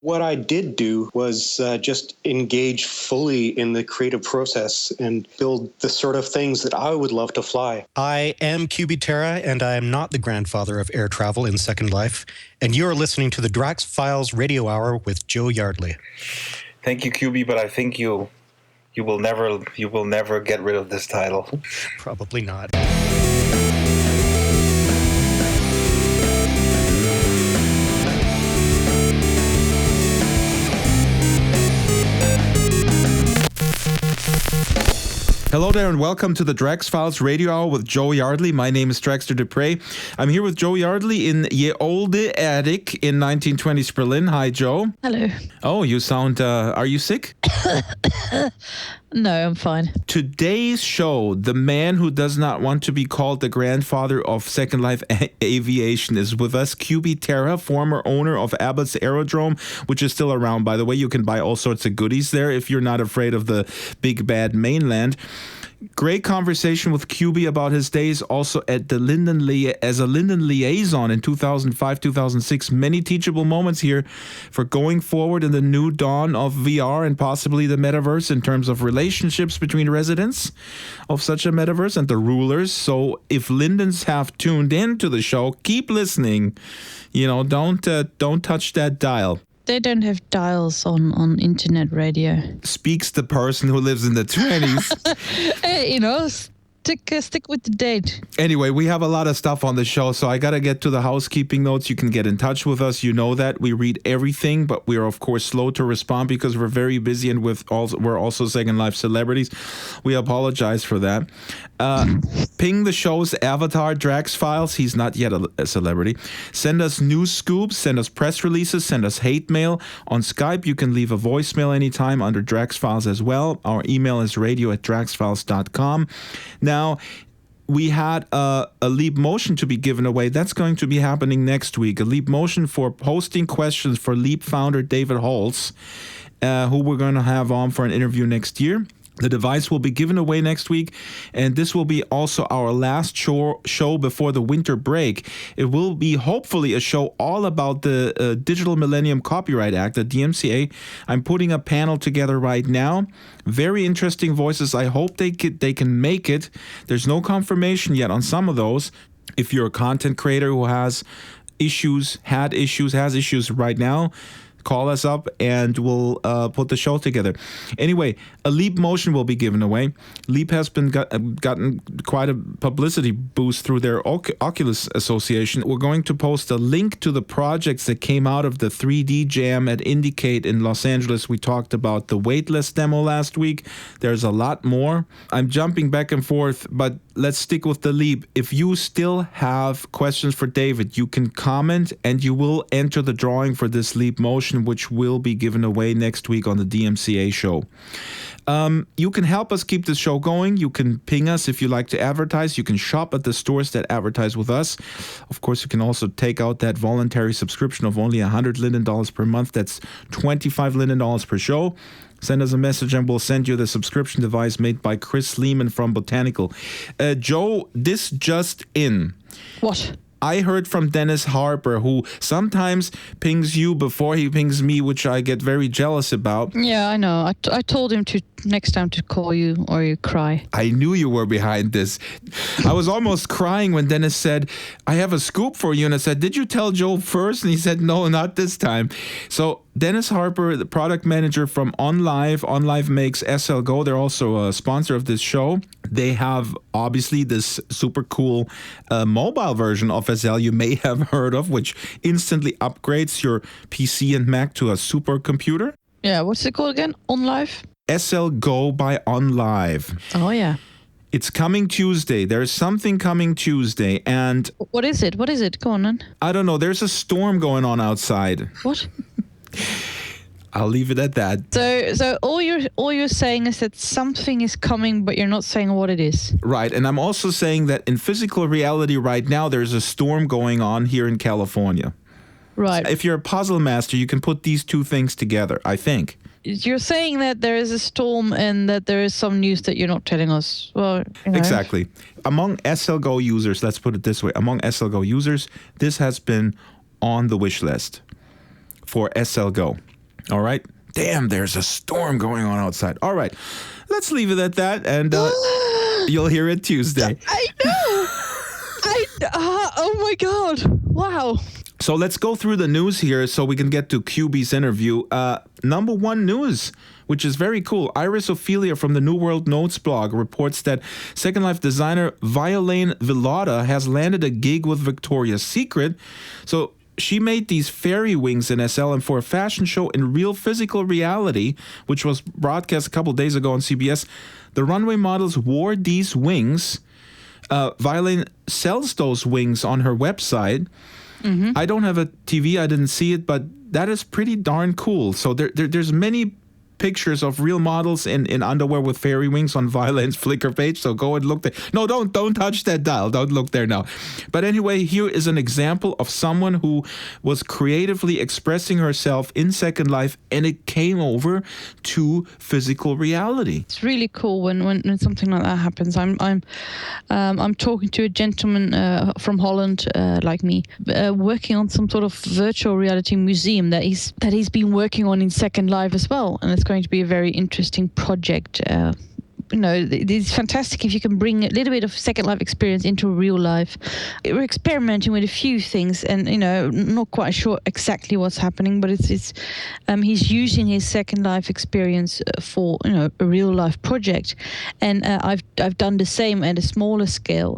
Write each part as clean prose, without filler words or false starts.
What I did do was just engage fully in the creative process and build the sort of things that I would love to fly. I am Cubey, and I am not the grandfather of air travel in Second Life. And you are listening to the Drax Files Radio Hour with Jo Yardley. Thank you, Cubey, but I think you will never get rid of this title. Probably not. Hello there and welcome to the Drax Files Radio Hour with Jo Yardley. My name is Draxter Dupre. I'm here with Jo Yardley in Ye Olde Attic in 1920s Berlin. Hi, Jo. Hello. Oh, you sound, are you sick? No, I'm fine. Today's show, the man who does not want to be called the grandfather of Second Life Aviation is with us. Cubey, former owner of Abbott's Aerodrome, which is still around, by the way. You can buy all sorts of goodies there if you're not afraid of the big bad mainland. Great conversation with Cubey about his days also at the as a Linden liaison in 2005, 2006. Many teachable moments here for going forward in the new dawn of VR and possibly the metaverse in terms of relationships between residents of such a metaverse and the rulers. So if Lindens have tuned in to the show, keep listening. You know, don't touch that dial. They don't have dials on internet radio. Speaks the person who lives in the 20s. Hey, stick with the date. Anyway, we have a lot of stuff on the show, so I got to get to the housekeeping notes. You can get in touch with us. You know that. We read everything, but we are, of course, slow to respond because we're very busy and we're also Second Life celebrities. We apologize for that. Ping the show's avatar, Drax Files. He's not yet a celebrity. Send us news scoops. Send us press releases. Send us hate mail. On Skype, you can leave a voicemail anytime under Drax Files as well. Our email is radio@draxfiles.com. Now, we had a Leap Motion to be given away. That's going to be happening next week. A Leap Motion for posting questions for Leap founder David Holtz, who we're going to have on for an interview next year. The device will be given away next week, and this will be also our last show before the winter break. It will be hopefully a show all about the Digital Millennium Copyright Act, the DMCA. I'm putting a panel together right now. Very interesting voices. I hope they can make it. There's no confirmation yet on some of those. If you're a content creator who has issues right now, call us up and we'll put the show together. Anyway, a Leap Motion will be given away. Leap has been gotten quite a publicity boost through their Oculus Association. We're going to post a link to the projects that came out of the 3D Jam at Indicate in Los Angeles. We talked about the Weightless demo last week. There's a lot more. I'm jumping back and forth, but let's stick with the Leap. If you still have questions for David, you can comment and you will enter the drawing for this Leap Motion, which will be given away next week on the DMCA show. You can help us keep this show going. You can ping us if you like to advertise. You can shop at the stores that advertise with us. Of course, you can also take out that voluntary subscription of only $100 Linden per month. That's $25 Linden per show. Send us a message and we'll send you the subscription device made by Chris Lehman from Botanical. Jo, this just in. What? I heard from Dennis Harper, who sometimes pings you before he pings me, which I get very jealous about. Yeah, I know. I told him to next time to call you or you cry. I knew you were behind this. I was almost crying when Dennis said, I have a scoop for you. And I said, did you tell Jo first? And he said, no, not this time. So Dennis Harper, the product manager from OnLive. OnLive makes SL Go. They're also a sponsor of this show. They have obviously this super cool mobile version of SL you may have heard of, which instantly upgrades your PC and Mac to a supercomputer. Yeah, what's it called again? OnLive? SL Go by OnLive. Oh, yeah. It's coming Tuesday. There's something coming Tuesday, and... What is it? What is it? Go on, then. I don't know. There's a storm going on outside. What? I'll leave it at that. So all you're saying is that something is coming, but you're not saying what it is. Right, and I'm also saying that in physical reality right now, there's a storm going on here in California. Right. If you're a puzzle master, you can put these two things together, I think. You're saying that there is a storm and that there is some news that you're not telling us. Well, Exactly. Among SLGO users, let's put it this way, among SLGO users, this has been on the wish list for SL Go. All right? Damn, there's a storm going on outside. All right, let's leave it at that, and you'll hear it Tuesday. I know. Oh my God. Wow. So let's go through the news here so we can get to Cubey's interview. Number one news, which is very cool. Iris Ophelia from the New World Notes blog reports that Second Life designer Violaine Villada has landed a gig with Victoria's Secret. So she made these fairy wings in SL, and for a fashion show in real physical reality, which was broadcast a couple days ago on CBS, the runway models wore these wings. Violaine sells those wings on her website. Mm-hmm. I don't have a TV. I didn't see it, but that is pretty darn cool. So there's many pictures of real models in underwear with fairy wings on Violaine's Flickr page. So go and look there. No, don't touch that dial. Don't look there now. But anyway, here is an example of someone who was creatively expressing herself in Second Life, and it came over to physical reality. It's really cool when something like that happens. I'm talking to a gentleman from Holland, like me, working on some sort of virtual reality museum that he's been working on in Second Life as well, and it's going to be a very interesting project. It's fantastic if you can bring a little bit of Second Life experience into real life. We're experimenting with a few things, and not quite sure exactly what's happening, but it's he's using his Second Life experience for a real life project, and I've done the same at a smaller scale.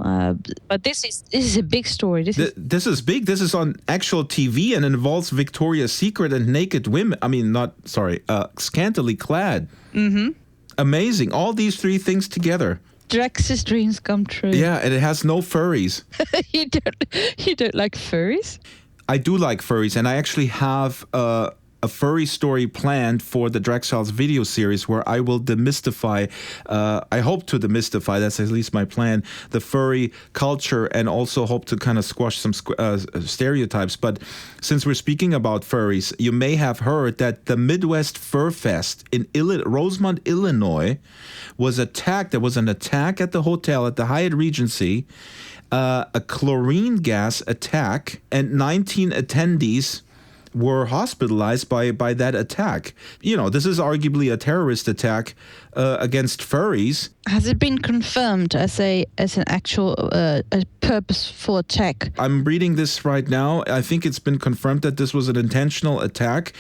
But this is a big story. This is big. This is on actual TV and involves Victoria's Secret and naked women. Scantily clad. Mm-hmm. Amazing. All these three things together. Drax's dreams come true. Yeah, and it has no furries. You don't like furries? I do like furries, and I actually have a furry story planned for the Drax Files video series where I will demystify, I hope to demystify, that's at least my plan, the furry culture, and also hope to kind of squash some stereotypes. But since we're speaking about furries, you may have heard that the Midwest Fur Fest in Rosemont, Illinois was attacked. There was an attack at the hotel at the Hyatt Regency, a chlorine gas attack, and 19 attendees were hospitalized by that attack. This is arguably a terrorist attack against furries. Has it been confirmed as an actual a purposeful attack? I'm reading this right now. I think it's been confirmed that this was an intentional attack.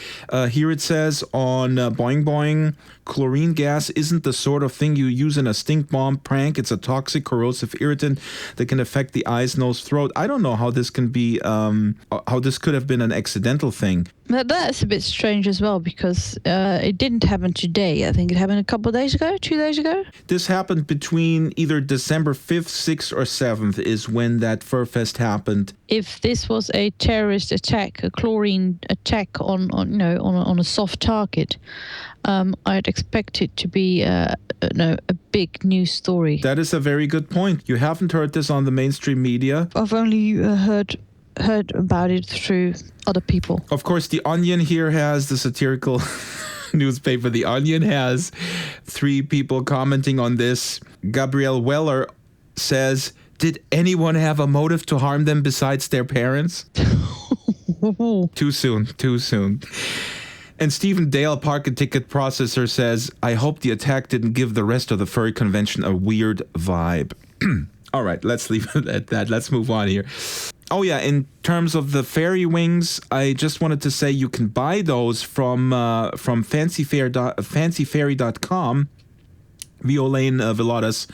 Here it says on Boing Boing, chlorine gas isn't the sort of thing you use in a stink bomb prank. It's a toxic, corrosive irritant that can affect the eyes, nose, throat. I don't know how this can be, how this could have been an accidental thing. But that's a bit strange as well, because it didn't happen today. I think it happened a couple of days ago, 2 days ago. This happened between either December 5th, 6th, or 7th is when that Fur Fest happened. If this was a terrorist attack, a chlorine attack on a soft target, I'd expect it to be a big news story. That is a very good point. You haven't heard this on the mainstream media. I've only heard about it through other people. Of course, The Onion here has the satirical newspaper. The Onion has 3 people commenting on this. Gabrielle Weller says, "Did anyone have a motive to harm them besides their parents?" Too soon. And Stephen Dale, Park and Ticket Processor, says, "I hope the attack didn't give the rest of the furry convention a weird vibe." All right, let's leave it at that. Let's move on here. Oh yeah, in terms of the fairy wings, I just wanted to say you can buy those from fancyfairy.com, Violaine Villada's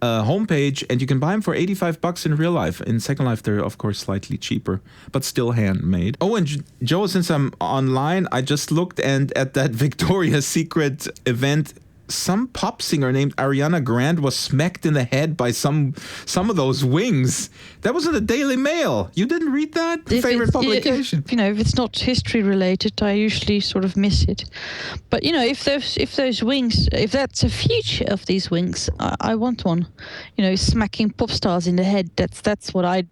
homepage, and you can buy them for $85 in real life. In Second Life, they're of course slightly cheaper, but still handmade. Oh, and Joe, since I'm online, I just looked, and at that Victoria's Secret event, some pop singer named Ariana Grande was smacked in the head by some of those wings. That was in the Daily Mail. You didn't read that? Favorite publication. If it's not history related, I usually sort of miss it. But if those wings, if that's a future of these wings, I want one. Smacking pop stars in the head. That's what I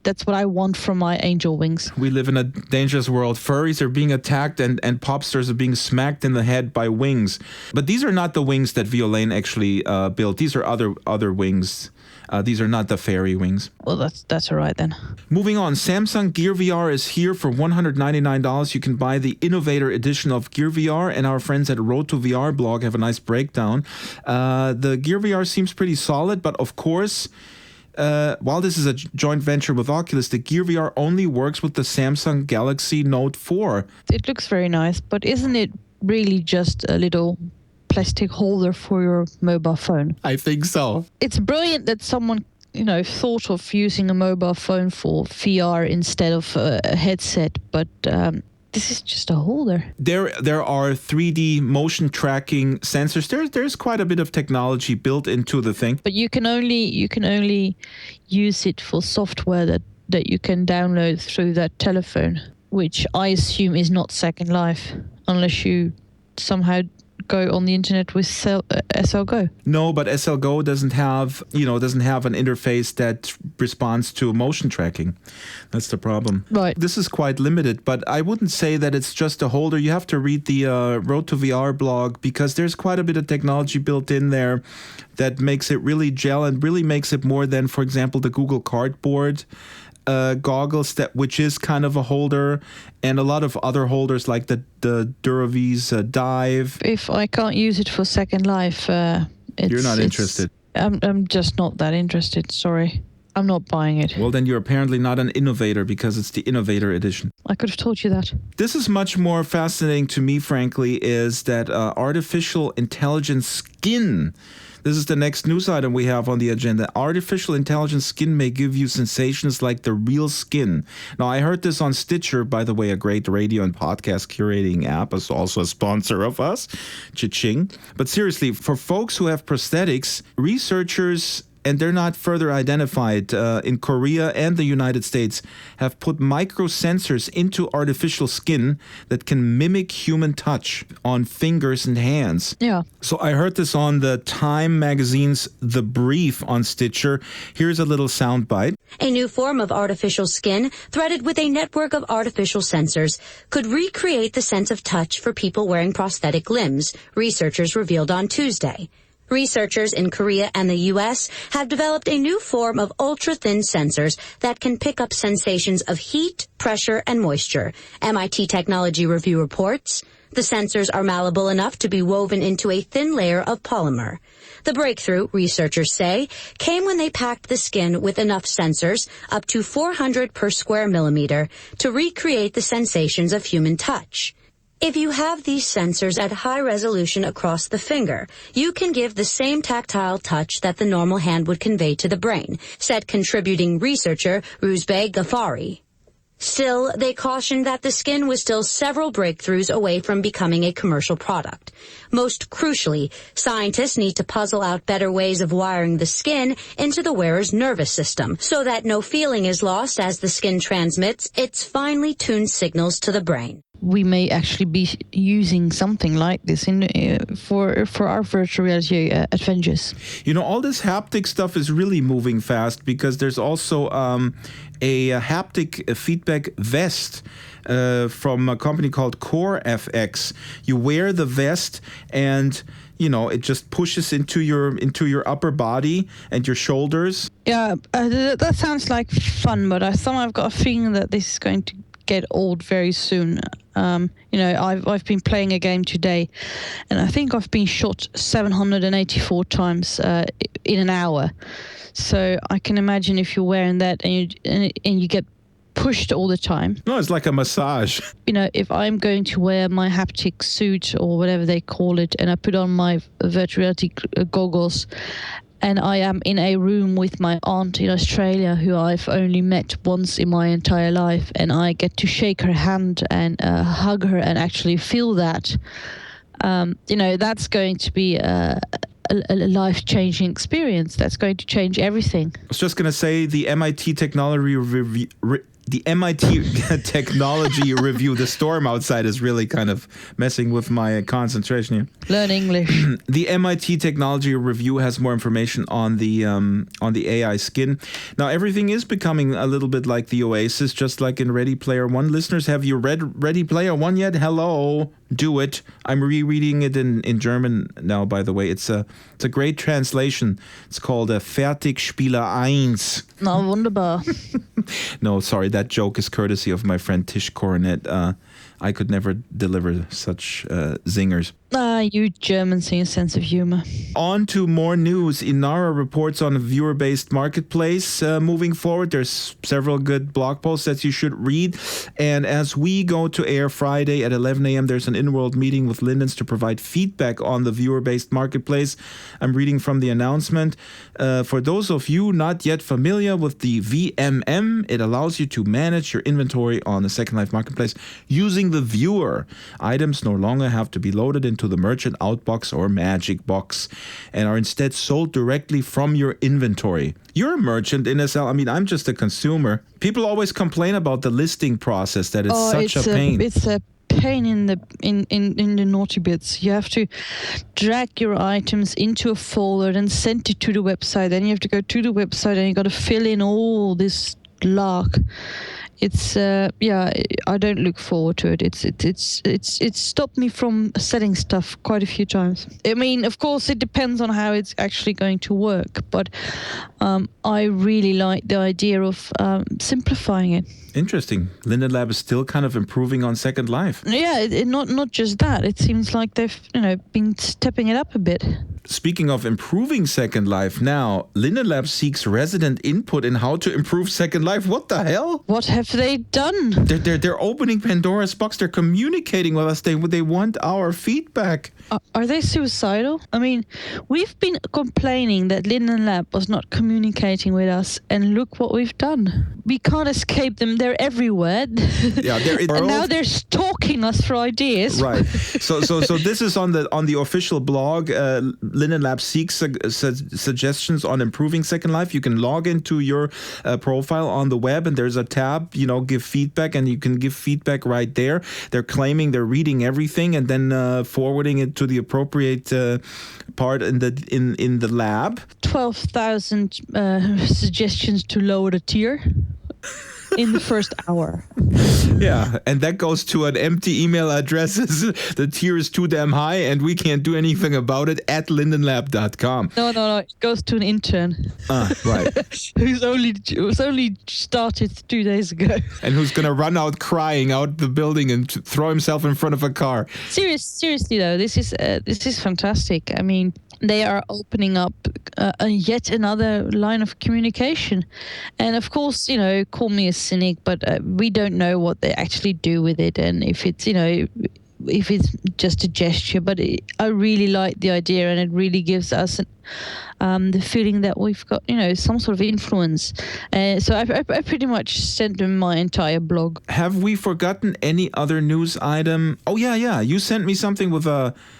want from my angel wings. We live in a dangerous world. Furries are being attacked, and pop stars are being smacked in the head by wings. But these are not the wings that Violaine actually built. These are other wings. These are not the fairy wings. Well, that's all right then. Moving on, Samsung Gear VR is here for $199. You can buy the Innovator Edition of Gear VR, and our friends at Road to VR blog have a nice breakdown. The Gear VR seems pretty solid, but of course, while this is a joint venture with Oculus, the Gear VR only works with the Samsung Galaxy Note 4. It looks very nice, but isn't it really just a little plastic holder for your mobile phone? I think so. It's brilliant that someone, thought of using a mobile phone for VR instead of a headset, but this is just a holder. There are 3D motion tracking sensors. There's quite a bit of technology built into the thing. But you can only use it for software that you can download through that telephone, which I assume is not Second Life, unless you somehow go on the internet with SL Go. No, but SL Go doesn't have an interface that responds to motion tracking. That's the problem. Right. This is quite limited, but I wouldn't say that it's just a holder. You have to read the Road to VR blog, because there's quite a bit of technology built in there that makes it really gel and really makes it more than, for example, the Google Cardboard goggles, which is kind of a holder, and a lot of other holders like the DuraViz Dive. If I can't use it for Second Life, you're not interested. I'm just not that interested. Sorry, I'm not buying it. Well, then you're apparently not an innovator, because it's the Innovator Edition. I could have told you that. This is much more fascinating to me, frankly, is that artificial intelligence skin. This is the next news item we have on the agenda. Artificial intelligence skin may give you sensations like the real skin. Now, I heard this on Stitcher, by the way, a great radio and podcast curating app, is also a sponsor of us. Cha-ching. But seriously, for folks who have prosthetics, researchers, and they're not further identified, in Korea and the United States, have put microsensors into artificial skin that can mimic human touch on fingers and hands. Yeah. So I heard this on the Time magazine's The Brief on Stitcher. Here's a little soundbite. A new form of artificial skin, threaded with a network of artificial sensors, could recreate the sense of touch for people wearing prosthetic limbs, researchers revealed on Tuesday. Researchers in Korea and the U.S. have developed a new form of ultra-thin sensors that can pick up sensations of heat, pressure, and moisture, MIT Technology Review reports. The sensors are malleable enough to be woven into a thin layer of polymer. The breakthrough, researchers say, came when they packed the skin with enough sensors, up to 400 per square millimeter, to recreate the sensations of human touch. If you have these sensors at high resolution across the finger, you can give the same tactile touch that the normal hand would convey to the brain, said contributing researcher Ruzbeh Ghaffari. Still, they cautioned that the skin was still several breakthroughs away from becoming a commercial product. Most crucially, scientists need to puzzle out better ways of wiring the skin into the wearer's nervous system so that no feeling is lost as the skin transmits its finely tuned signals to the brain. We may actually be using something like this for our virtual reality adventures. All this haptic stuff is really moving fast, because there's also a haptic feedback vest from a company called Core FX. You wear the vest and it just pushes into your upper body and your shoulders. Yeah, that sounds like fun, but I've got a feeling that this is going to get old very soon. I've been playing a game today, and I think I've been shot 784 times in an hour. So I can imagine if you're wearing that and you get pushed all the time. No, it's like a massage. If I'm going to wear my haptic suit or whatever they call it, and I put on my virtual reality goggles, and I am in a room with my aunt in Australia, who I've only met once in my entire life, and I get to shake her hand and hug her and actually feel that, that's going to be a life-changing experience. That's going to change everything. I was just going to say the MIT Technology The MIT technology review, the storm outside is really kind of messing with my concentration here. Learn English. The MIT technology review has more information on the AI skin. Now, everything is becoming a little bit like the Oasis, just like in Ready Player One. Listeners, have you read Ready Player One yet? Hello, do it. I'm rereading it in German now, by the way. It's a great translation. It's called Fertigspieler 1. Na, wunderbar. No, sorry, that joke is courtesy of my friend Tish Coronet. I could never deliver such zingers. You Germans see a sense of humor. On to more news. Inara reports on a viewer-based marketplace. Moving forward, there's several good blog posts that you should read. And as we go to air Friday at 11 a.m., there's an in-world meeting with Lindens to provide feedback on the viewer-based marketplace. I'm reading from the announcement. For those of you not yet familiar with the VMM, it allows you to manage your inventory on the Second Life marketplace using the viewer. Items no longer have to be loaded into the merchant outbox or magic box and are instead sold directly from your inventory. You're a merchant in SL. I mean, I'm just a consumer. People always complain about the listing process, that it's such a pain. It's a pain in the naughty bits. You have to drag your items into a folder and send it to the website. Then you have to go to the website and you got to fill in all this lark. It's I don't look forward to it. It's stopped me from selling stuff quite a few times. I mean, of course, it depends on how it's actually going to work, but I really like the idea of simplifying it. Interesting. Linden Lab is still kind of improving on Second Life. Yeah, not just that. It seems like they've been stepping it up a bit. Speaking of improving Second Life, now Linden Lab seeks resident input in how to improve Second Life. What the hell? What have they done? They're opening Pandora's box. They're communicating with us. They want our feedback. Are they suicidal? I mean, we've been complaining that Linden Lab was not communicating with us, and look what we've done. We can't escape them. They're everywhere. Yeah, they're in and now they're stalking us for ideas. Right. So this is on the official blog. Linden Lab seeks suggestions on improving Second Life. You can log into your profile on the web, and there's a tab, give feedback, and you can give feedback right there. They're claiming they're reading everything and then forwarding it to the appropriate part in the lab. 12,000 suggestions to lower the tier in the first hour. Yeah, and that goes to an empty email address. The tier is too damn high and we can't do anything about it at lindenlab.com. No. It goes to an intern. Right. who's only started 2 days ago. And who's going to run out crying out the building and throw himself in front of a car. Seriously though, this is fantastic. I mean, they are opening up yet another line of communication. And of course, call me a cynic, but we don't know what they actually do with it, and if it's just a gesture. But I really like the idea, and it really gives us the feeling that we've got, some sort of influence. So I pretty much sent them my entire blog. Have we forgotten any other news item? Oh, yeah. You sent me something with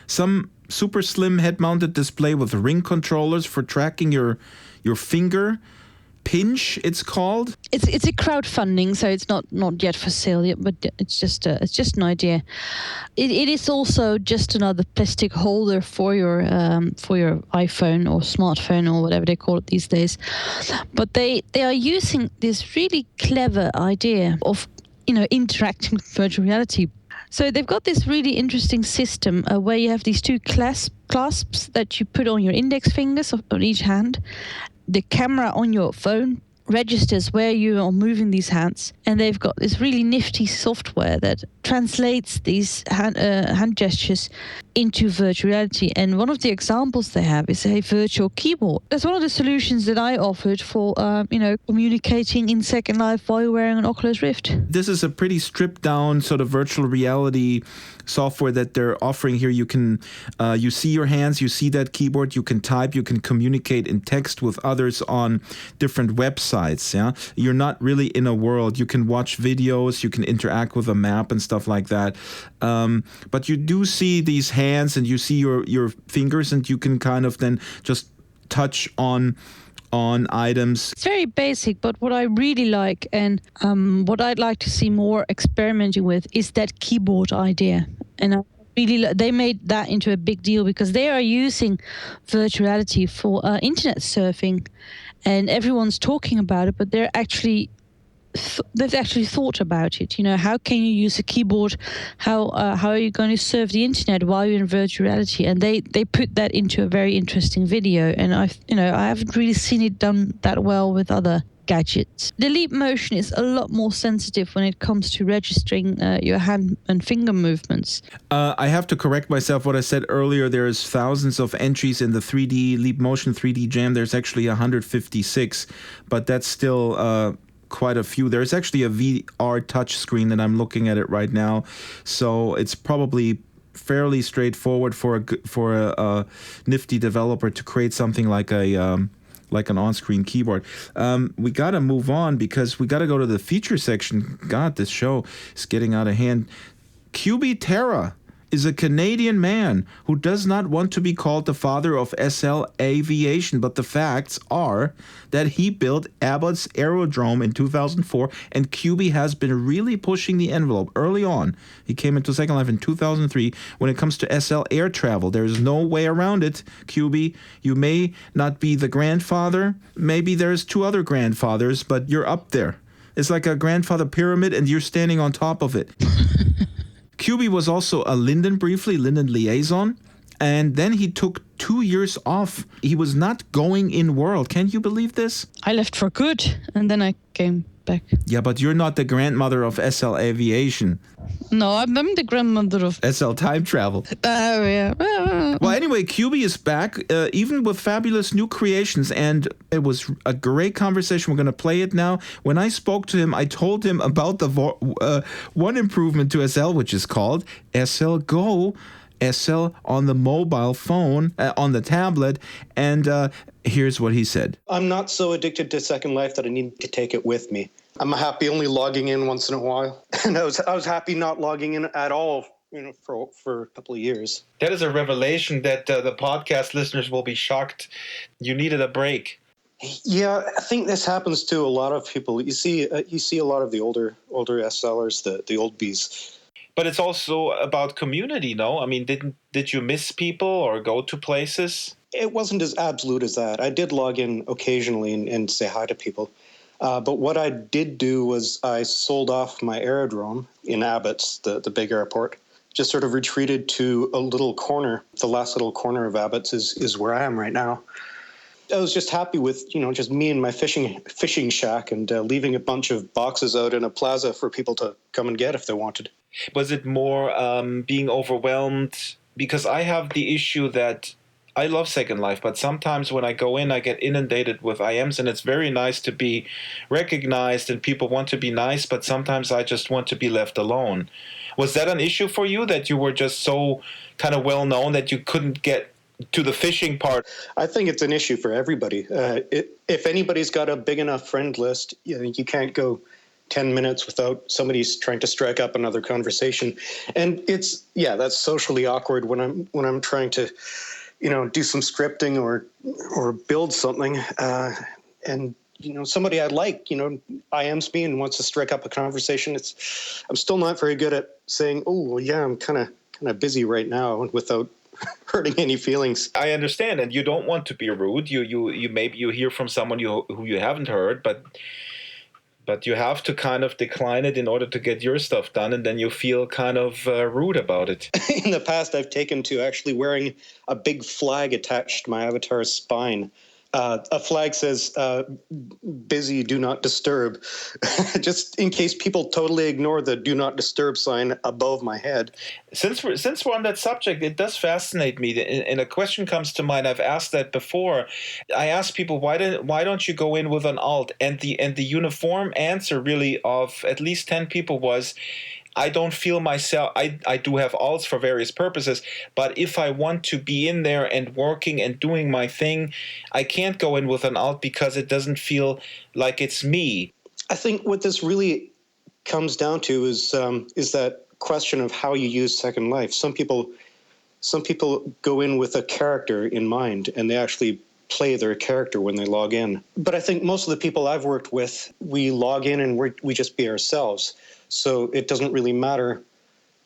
some super slim head-mounted display with ring controllers for tracking your finger. Pinch, it's called. It's a crowdfunding, so it's not yet for sale yet, but it's just an idea. It is also just another plastic holder for your iPhone or smartphone or whatever they call it these days. But they are using this really clever idea of interacting with virtual reality. So they've got this really interesting system where you have these two clasps that you put on your index fingers on each hand. The camera on your phone registers where you are moving these hands, and they've got this really nifty software that translates these hand gestures into virtual reality. And one of the examples they have is a virtual keyboard. That's one of the solutions that I offered for communicating in Second Life while you're wearing an Oculus Rift. This is a pretty stripped down sort of virtual reality software that they're offering here. You can you see your hands, you see that keyboard, you can type, you can communicate in text with others on different websites. Yeah, you're not really in a world. You can watch videos, you can interact with a map and stuff like that. But you do see these hands and you see your fingers, and you can kind of then just touch on on items. It's very basic, but what I really like and what I'd like to see more experimenting with is that keyboard idea. And I really, they made that into a big deal because they are using virtual reality for internet surfing, and everyone's talking about it, but they've actually thought about it. You know, how can you use a keyboard? How are you going to surf the internet while you're in virtual reality? And they put that into a very interesting video. And I haven't really seen it done that well with other gadgets. The Leap Motion is a lot more sensitive when it comes to registering your hand and finger movements. I have to correct myself. What I said earlier, there's thousands of entries in the 3D Leap Motion 3D Jam. There's actually 156, but that's still quite a few. There's actually a VR touch screen that I'm looking at it right now, so it's probably fairly straightforward for a nifty developer to create something like an on-screen keyboard. We got to move on because we got to go to the feature section. God, this show is getting out of hand. Cubey Terra is a Canadian man who does not want to be called the father of SL aviation, but the facts are that he built Abbott's Aerodrome in 2004, and Cubey has been really pushing the envelope early on. He came into Second Life in 2003 when it comes to SL air travel. There's no way around it, Cubey. You may not be the grandfather. Maybe there's two other grandfathers, but you're up there. It's like a grandfather pyramid, and you're standing on top of it. Cubey was also a Linden liaison, and then he took 2 years off. He was not going in world. Can you believe this? I left for good, and then I came back. Yeah, but you're not the grandmother of SL Aviation. No, I'm the grandmother of SL Time Travel. Oh, yeah. Well, anyway, Cubey is back, even with fabulous new creations, and it was a great conversation. We're going to play it now. When I spoke to him, I told him about the one improvement to SL, which is called SL Go, SL on the mobile phone, on the tablet, and here's what he said. I'm not so addicted to Second Life that I need to take it with me. I'm happy only logging in once in a while, and I was happy not logging in at all, for a couple of years. That is a revelation that the podcast listeners will be shocked. You needed a break. Yeah, I think this happens to a lot of people. You see a lot of the older SLers, the old bees. But it's also about community, no? I mean, did you miss people or go to places? It wasn't as absolute as that. I did log in occasionally and say hi to people. But what I did do was I sold off my aerodrome in Abbott's, the big airport. Just sort of retreated to a little corner. The last little corner of Abbott's is where I am right now. I was just happy with, just me and my fishing shack and leaving a bunch of boxes out in a plaza for people to come and get if they wanted. Was it more being overwhelmed? Because I have the issue that I love Second Life, but sometimes when I go in, I get inundated with IMs, and it's very nice to be recognized and people want to be nice, but sometimes I just want to be left alone. Was that an issue for you, that you were just so kind of well known that you couldn't get to the fishing part? I think it's an issue for everybody. If anybody's got a big enough friend list, you can't go 10 minutes without somebody's trying to strike up another conversation. And that's socially awkward when I'm trying to do some scripting or build something, and somebody I like, IMs me and wants to strike up a conversation. I'm still not very good at saying, oh, well, yeah, I'm kind of busy right now, without hurting any feelings. I understand, and you don't want to be rude. You maybe you hear from someone who you haven't heard, but you have to kind of decline it in order to get your stuff done, and then you feel kind of rude about it. In the past, I've taken to actually wearing a big flag attached to my avatar's spine. A flag says, busy, do not disturb, just in case people totally ignore the do not disturb sign above my head. Since we're on that subject, it does fascinate me, and a question comes to mind. I've asked that before. I asked people, why don't you go in with an alt? And the uniform answer really of at least 10 people was, I don't feel myself, I do have alts for various purposes, but if I want to be in there and working and doing my thing, I can't go in with an alt because it doesn't feel like it's me. I think what this really comes down to is that question of how you use Second Life. Some people go in with a character in mind, and they actually play their character when they log in. But I think most of the people I've worked with, we log in and we just be ourselves. So it doesn't really matter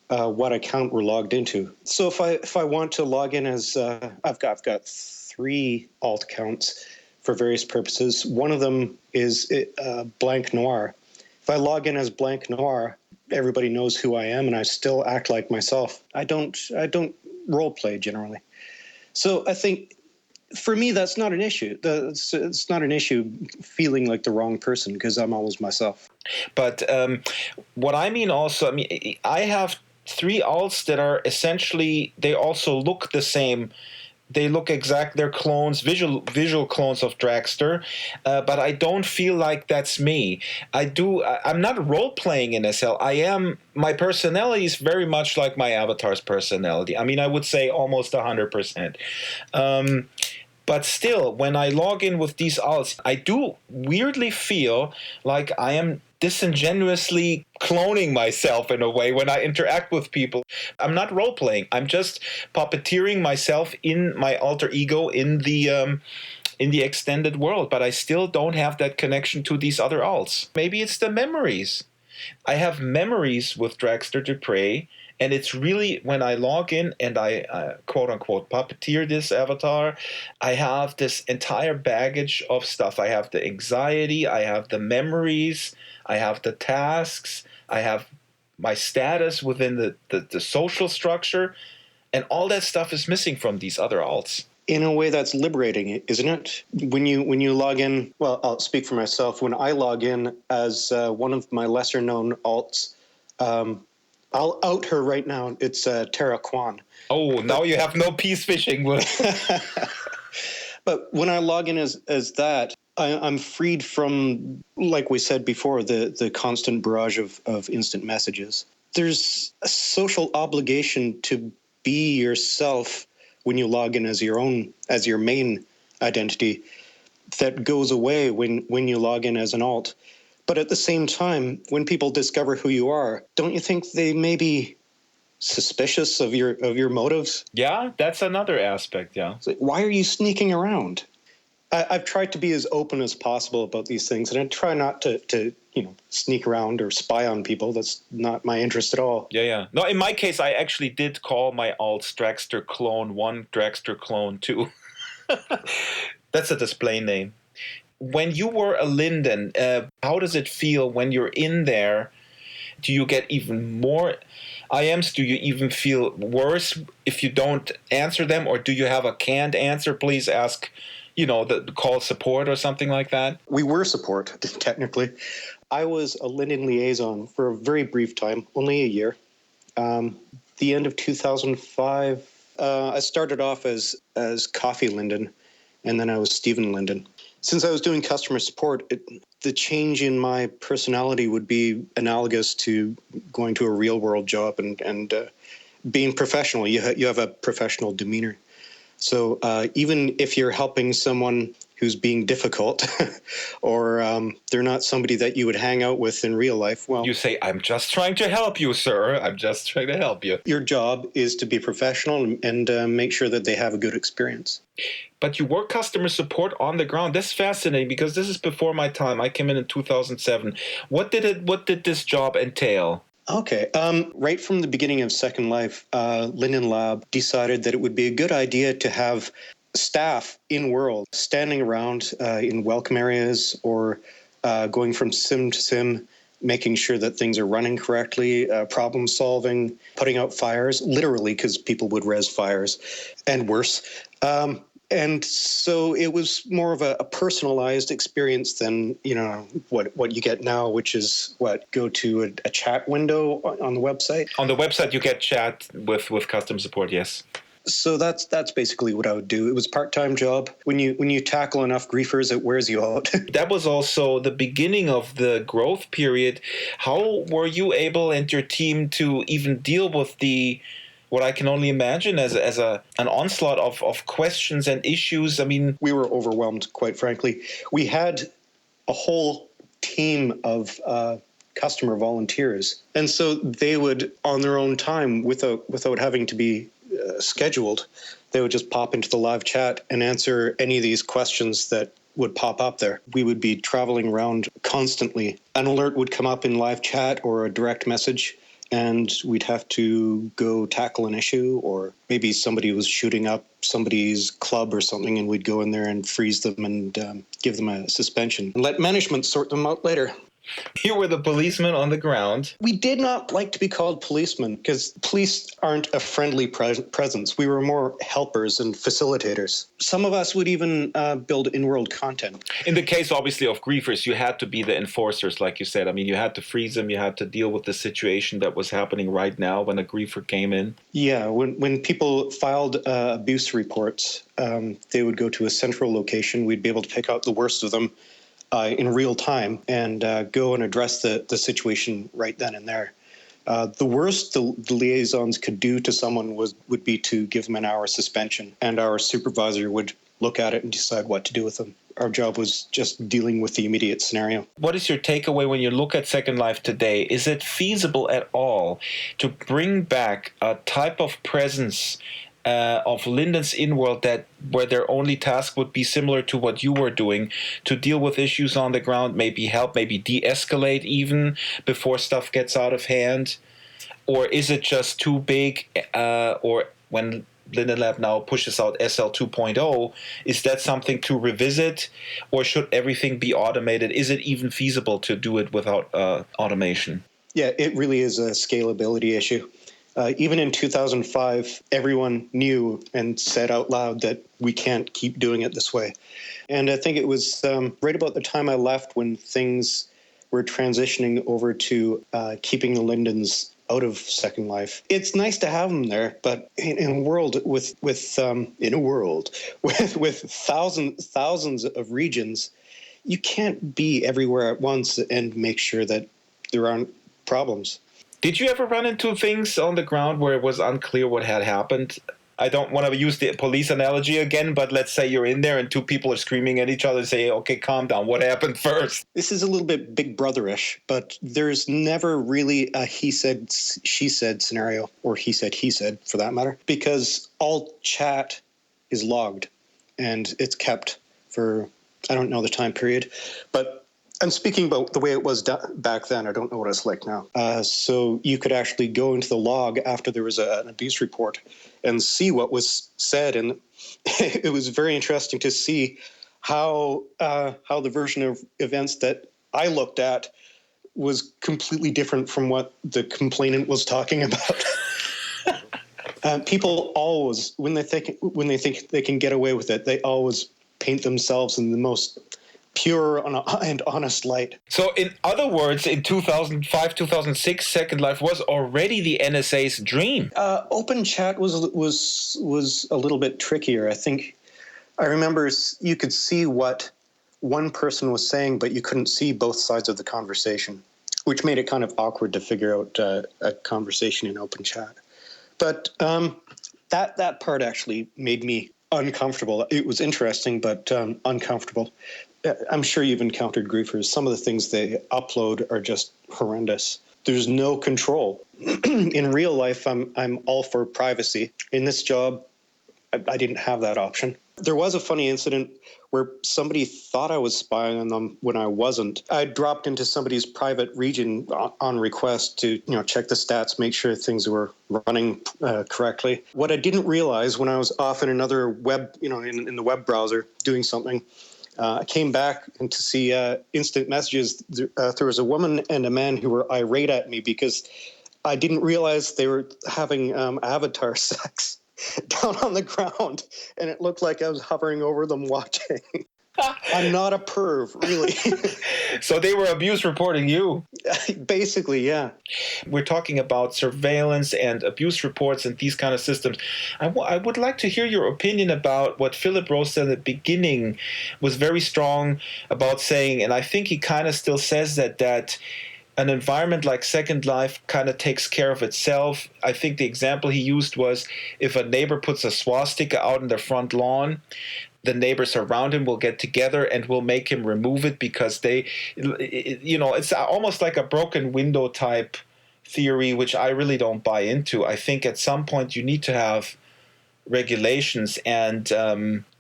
what account we're logged into. So if I want to log in as I've got 3 alt accounts for various purposes. One of them is Blank Noir. If I log in as Blank Noir, everybody knows who I am, and I still act like myself. I don't role play generally. So I think for me that's not an issue. It's not an issue feeling like the wrong person because I'm always myself. But what I mean also, I have 3 alts that are essentially, they also look the same. They look exact. They're clones, visual clones of Dragster, but I don't feel like that's me. I'm not role playing in SL. My personality is very much like my avatar's personality. I would say almost 100%. But still, when I log in with these alts, I do weirdly feel like I am disingenuously cloning myself in a way when I interact with people. I'm not role-playing. I'm just puppeteering myself in my alter ego in the extended world, but I still don't have that connection to these other alts. Maybe it's the memories. I have memories with Dragster Dupre, and it's really when I log in and I quote-unquote puppeteer this avatar, I have this entire baggage of stuff. I have the anxiety, I have the memories, I have the tasks, I have my status within the social structure, and all that stuff is missing from these other alts. In a way that's liberating, isn't it? When you log in, well, I'll speak for myself. When I log in as one of my lesser-known alts, I'll out her right now. It's Tara Kwan. Oh, now you have no peace fishing with. But when I log in as that, I'm freed from, like we said before, the constant barrage of instant messages. There's a social obligation to be yourself when you log in as your main identity that goes away when you log in as an alt. But at the same time, when people discover who you are, don't you think they may be suspicious of your motives? Yeah, that's another aspect, yeah. It's like, why are you sneaking around? I've tried to be as open as possible about these things, and I try not to sneak around or spy on people. That's not my interest at all. Yeah. No, in my case, I actually did call my alts Dragster Clone 1, Dragster Clone 2. That's a display name. When you were a Linden, how does it feel when you're in there? Do you get even more IMs? Do you even feel worse if you don't answer them? Or do you have a canned answer? Please ask, the call support or something like that? We were support, technically. I was a Linden liaison for a very brief time, only a year. The end of 2005, I started off as Coffee Linden, and then I was Stephen Linden. Since I was doing customer support, the change in my personality would be analogous to going to a real-world job and being professional. You have a professional demeanor. So even if you're helping someone who's being difficult or they're not somebody that you would hang out with in real life, well... You say, I'm just trying to help you, sir. I'm just trying to help you. Your job is to be professional and make sure that they have a good experience. But you work customer support on the ground. That's fascinating because this is before my time. I came in 2007. What did this job entail? Okay. Right from the beginning of Second Life, Linden Lab decided that it would be a good idea to have staff in-world standing around in welcome areas or going from sim to sim, making sure that things are running correctly, problem solving, putting out fires, literally because people would res fires, and worse. And so it was more of a personalized experience than, what you get now, which is go to a chat window on the website. On the website, you get chat with customer support, yes. So that's basically what I would do. It was a part-time job. When you tackle enough griefers, it wears you out. That was also the beginning of the growth period. How were you able and your team to even deal with what I can only imagine as an onslaught of questions and issues? We were overwhelmed, quite frankly. We had a whole team of customer volunteers, and so they would, on their own time, without having to be scheduled. They would just pop into the live chat and answer any of these questions that would pop up there. We would be traveling around constantly. An alert would come up in live chat or a direct message, and we'd have to go tackle an issue, or maybe somebody was shooting up somebody's club or something, and we'd go in there and freeze them and give them a suspension and let management sort them out later. You were the policeman on the ground. We did not like to be called policemen because police aren't a friendly presence. We were more helpers and facilitators. Some of us would even build in-world content. In the case, obviously, of griefers, you had to be the enforcers, like you said. I mean, you had to freeze them. You had to deal with the situation that was happening right now when a griefer came in. Yeah, when people filed abuse reports, they would go to a central location. We'd be able to pick out the worst of them in real time and go and address the situation right then and there. The worst the liaisons could do to someone would be to give them an hour suspension, and our supervisor would look at it and decide what to do with them. Our job was just dealing with the immediate scenario. What is your takeaway when you look at Second Life today? Is it feasible at all to bring back a type of presence of Linden's in-world where their only task would be similar to what you were doing, to deal with issues on the ground, maybe help, maybe de-escalate even before stuff gets out of hand? Or is it just too big? Or when Linden Lab now pushes out SL 2.0, is that something to revisit? Or should everything be automated? Is it even feasible to do it without automation? Yeah, it really is a scalability issue. Even in 2005, everyone knew and said out loud that we can't keep doing it this way. And I think it was right about the time I left when things were transitioning over to keeping the Lindens out of Second Life. It's nice to have them there, but in a world with thousands of regions, you can't be everywhere at once and make sure that there aren't problems. Did you ever run into things on the ground where it was unclear what had happened? I don't want to use the police analogy again, but let's say you're in there and two people are screaming at each other and say, okay, calm down. What happened first? This is a little bit Big Brother-ish, but there's never really a he said, she said scenario, or he said for that matter, because all chat is logged and it's kept for, I don't know the time period, but I'm speaking about the way it was back then. I don't know what it's like now. So you could actually go into the log after there was an abuse report and see what was said. And it was very interesting to see how the version of events that I looked at was completely different from what the complainant was talking about. People always, when they think they can get away with it, they always paint themselves in the most pure and honest light. So in other words, in 2005, 2006, Second Life was already the NSA's dream. Open chat was a little bit trickier. I remember you could see what one person was saying, but you couldn't see both sides of the conversation, which made it kind of awkward to figure out a conversation in open chat. But that part actually made me uncomfortable. It was interesting, but uncomfortable. I'm sure you've encountered griefers. Some of the things they upload are just horrendous. There's no control. In real life, I'm all for privacy. In this job, I didn't have that option. There was a funny incident where somebody thought I was spying on them when I wasn't. I dropped into somebody's private region on request to, check the stats, make sure things were running correctly. What I didn't realize when I was off in another web, in the web browser doing something, I came back and to see instant messages. There was a woman and a man who were irate at me because I didn't realize they were having avatar sex down on the ground, and it looked like I was hovering over them watching. I'm not a perv, really. So they were abuse reporting you. Basically, yeah. We're talking about surveillance and abuse reports and these kind of systems. I would like to hear your opinion about what Philip Rose said at the beginning, was very strong about saying, and I think he kind of still says that an environment like Second Life kind of takes care of itself. I think the example he used was if a neighbor puts a swastika out in their front lawn, the neighbors around him will get together and will make him remove it because it's almost like a broken window type theory, which I really don't buy into. I think at some point you need to have regulations, and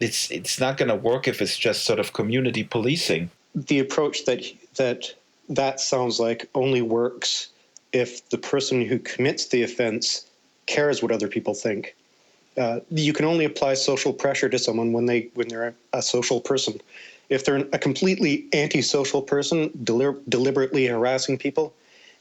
it's not going to work if it's just sort of community policing. The approach that sounds like only works if the person who commits the offense cares what other people think. You can only apply social pressure to someone when they're a social person. If they're a completely antisocial person, deliberately harassing people,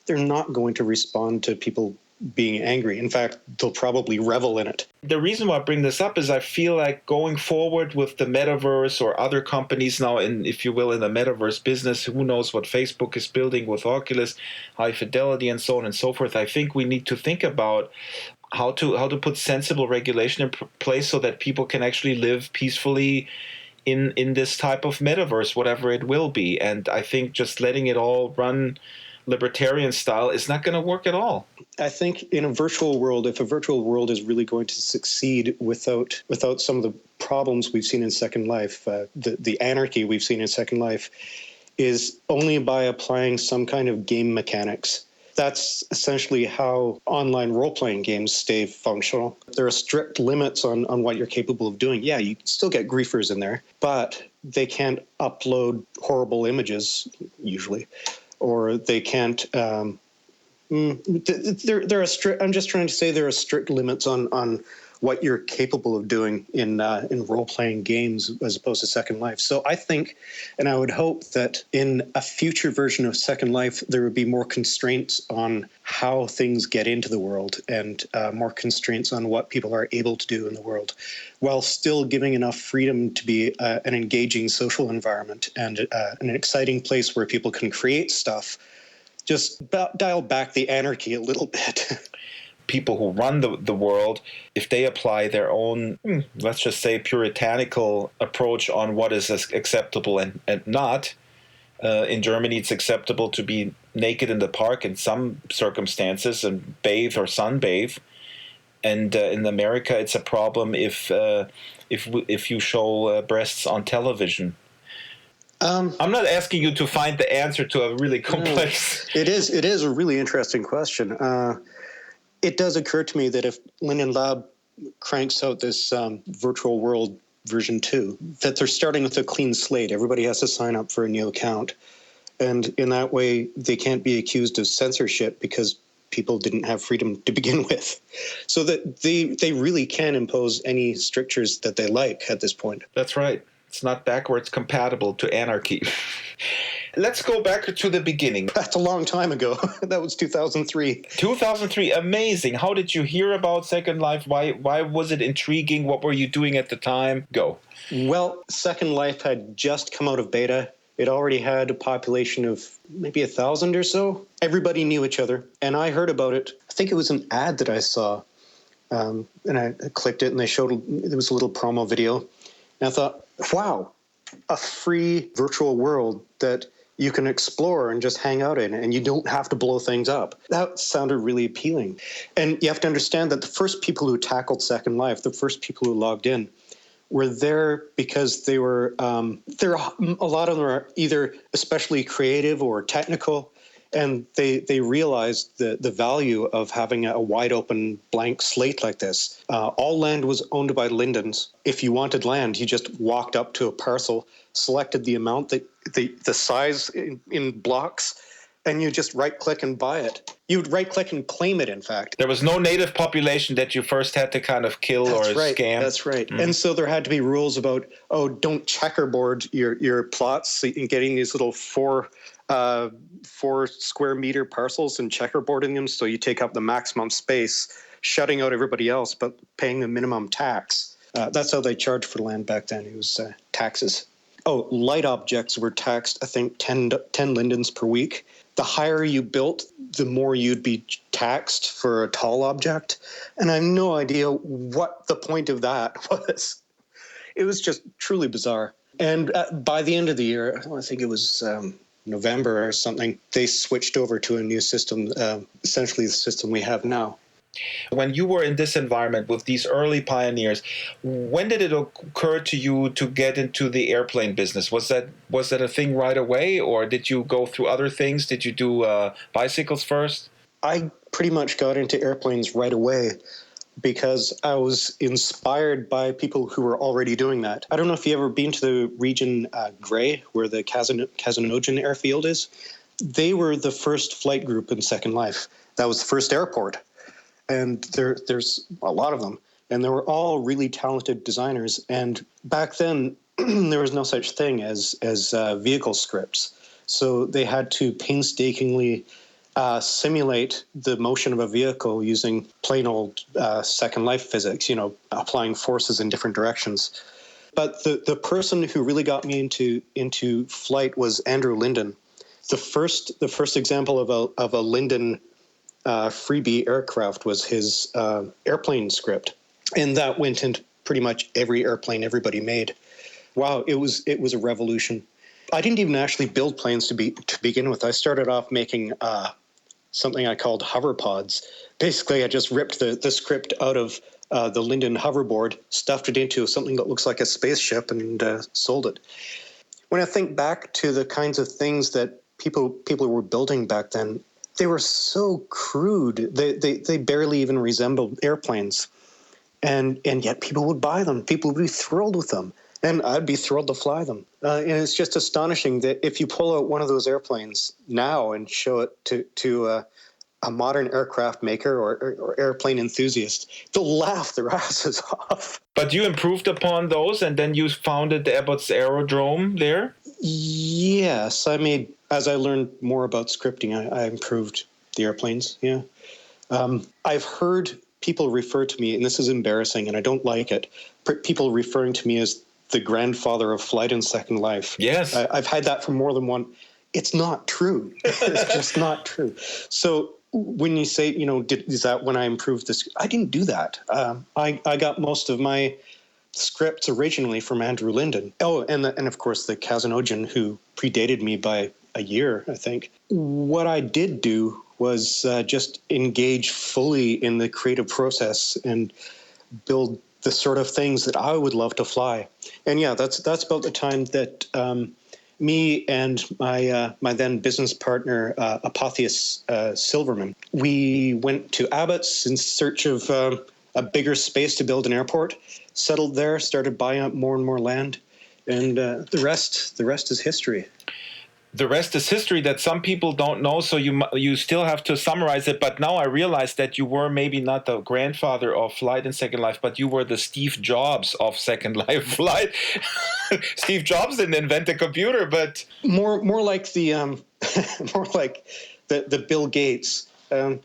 they're not going to respond to people being angry. In fact, they'll probably revel in it. The reason why I bring this up is I feel like going forward with the metaverse or other companies now, if you will, in the metaverse business, who knows what Facebook is building with Oculus, high fidelity, and so on and so forth. I think we need to think about how to put sensible regulation in place so that people can actually live peacefully in this type of metaverse, whatever it will be. And I think just letting it all run libertarian style is not going to work at all. I think in a virtual world, if a virtual world is really going to succeed without some of the problems we've seen in Second Life, the anarchy we've seen in Second Life, is only by applying some kind of game mechanics. That's essentially how online role-playing games stay functional. There are strict limits on what you're capable of doing. Yeah, you still get griefers in there, but they can't upload horrible images, usually. Or they can't. There are strict. I'm just trying to say there are strict limits on what you're capable of doing in role-playing games as opposed to Second Life. So I think, and I would hope that in a future version of Second Life, there would be more constraints on how things get into the world and more constraints on what people are able to do in the world, while still giving enough freedom to be an engaging social environment and an exciting place where people can create stuff. Just dial back the anarchy a little bit. People who run the world, if they apply their own, let's just say, puritanical approach on what is acceptable and not, in Germany it's acceptable to be naked in the park in some circumstances and bathe or sunbathe. And in America it's a problem if you show breasts on television. I'm not asking you to find the answer to a really complex... It is a really interesting question. It does occur to me that if Linden Lab cranks out this virtual world version 2, that they're starting with a clean slate. Everybody has to sign up for a new account. And in that way, they can't be accused of censorship because people didn't have freedom to begin with. So that they really can impose any strictures that they like at this point. That's right. It's not backwards compatible to anarchy. Let's go back to the beginning. That's a long time ago. That was 2003. 2003, amazing. How did you hear about Second Life? Why was it intriguing? What were you doing at the time? Go. Well, Second Life had just come out of beta. It already had a population of maybe 1,000 or so. Everybody knew each other. And I heard about it. I think it was an ad that I saw. And I clicked it and there was a little promo video. And I thought, wow, a free virtual world that you can explore and just hang out in, and you don't have to blow things up. That sounded really appealing. And you have to understand that the first people who tackled Second Life, the first people who logged in, were there because they were, a lot of them are either especially creative or technical, and they realized the value of having a wide open blank slate like this. All land was owned by Lindens. If you wanted land, you just walked up to a parcel, selected the amount, the size in blocks, and you just right-click and buy it. You would right-click and claim it, in fact. There was no native population that you first had to kind of kill scam. That's right. And so there had to be rules about, don't checkerboard your plots in getting these little 4 square meter parcels and checkerboarding them so you take up the maximum space, shutting out everybody else, but paying the minimum tax. That's how they charged for land back then. It was taxes. Light objects were taxed, I think, 10 lindens per week. The higher you built, the more you'd be taxed for a tall object. And I have no idea what the point of that was. It was just truly bizarre. And by the end of the year, I think it was November or something, they switched over to a new system, essentially the system we have now. When you were in this environment with these early pioneers, when did it occur to you to get into the airplane business? Was that a thing right away, or did you go through other things? Did you do bicycles first? I pretty much got into airplanes right away. because I was inspired by people who were already doing that. I don't know if you've ever been to the region Gray, where the Kazanojin airfield is. They were the first flight group in Second Life. That was the first airport. And there's a lot of them. And they were all really talented designers. And back then, there was no such thing as vehicle scripts. So they had to painstakingly simulate the motion of a vehicle using plain old Second Life physics, applying forces in different directions. But the person who really got me into flight was Andrew Linden. The first example of a Linden freebie aircraft was his airplane script, and that went into pretty much every airplane everybody made. Wow, it was a revolution. I didn't even actually build planes to begin with. I started off making something I called hover pods. Basically, I just ripped the script out of the Linden hoverboard, stuffed it into something that looks like a spaceship, and sold it. When I think back to the kinds of things that people were building back then, they were so crude. They barely even resembled airplanes, and yet people would buy them. People would be thrilled with them. And I'd be thrilled to fly them. And it's just astonishing that if you pull out one of those airplanes now and show it to a modern aircraft maker or airplane enthusiast, they'll laugh their asses off. But you improved upon those, and then you founded the Abbott's Aerodrome there? Yes. As I learned more about scripting, I improved the airplanes, yeah. I've heard people refer to me, and this is embarrassing, and I don't like it, people referring to me as the grandfather of flight in Second Life. Yes. I've had that from more than one. It's not true. It's just not true. So when you say, is that when I improved this? I didn't do that. I got most of my scripts originally from Andrew Linden. Oh, and of course the Kazanojin, who predated me by a year, I think. What I did do was just engage fully in the creative process and build the sort of things that I would love to fly. And yeah, that's about the time that me and my then business partner, Apotheus Silverman, we went to Abbott's in search of a bigger space to build an airport, settled there, started buying up more and more land, and the rest is history. The rest is history that some people don't know, so you still have to summarize it. But now I realize that you were maybe not the grandfather of flight in Second Life, but you were the Steve Jobs of Second Life flight. Steve Jobs didn't invent a computer, but more like the more like the Bill Gates.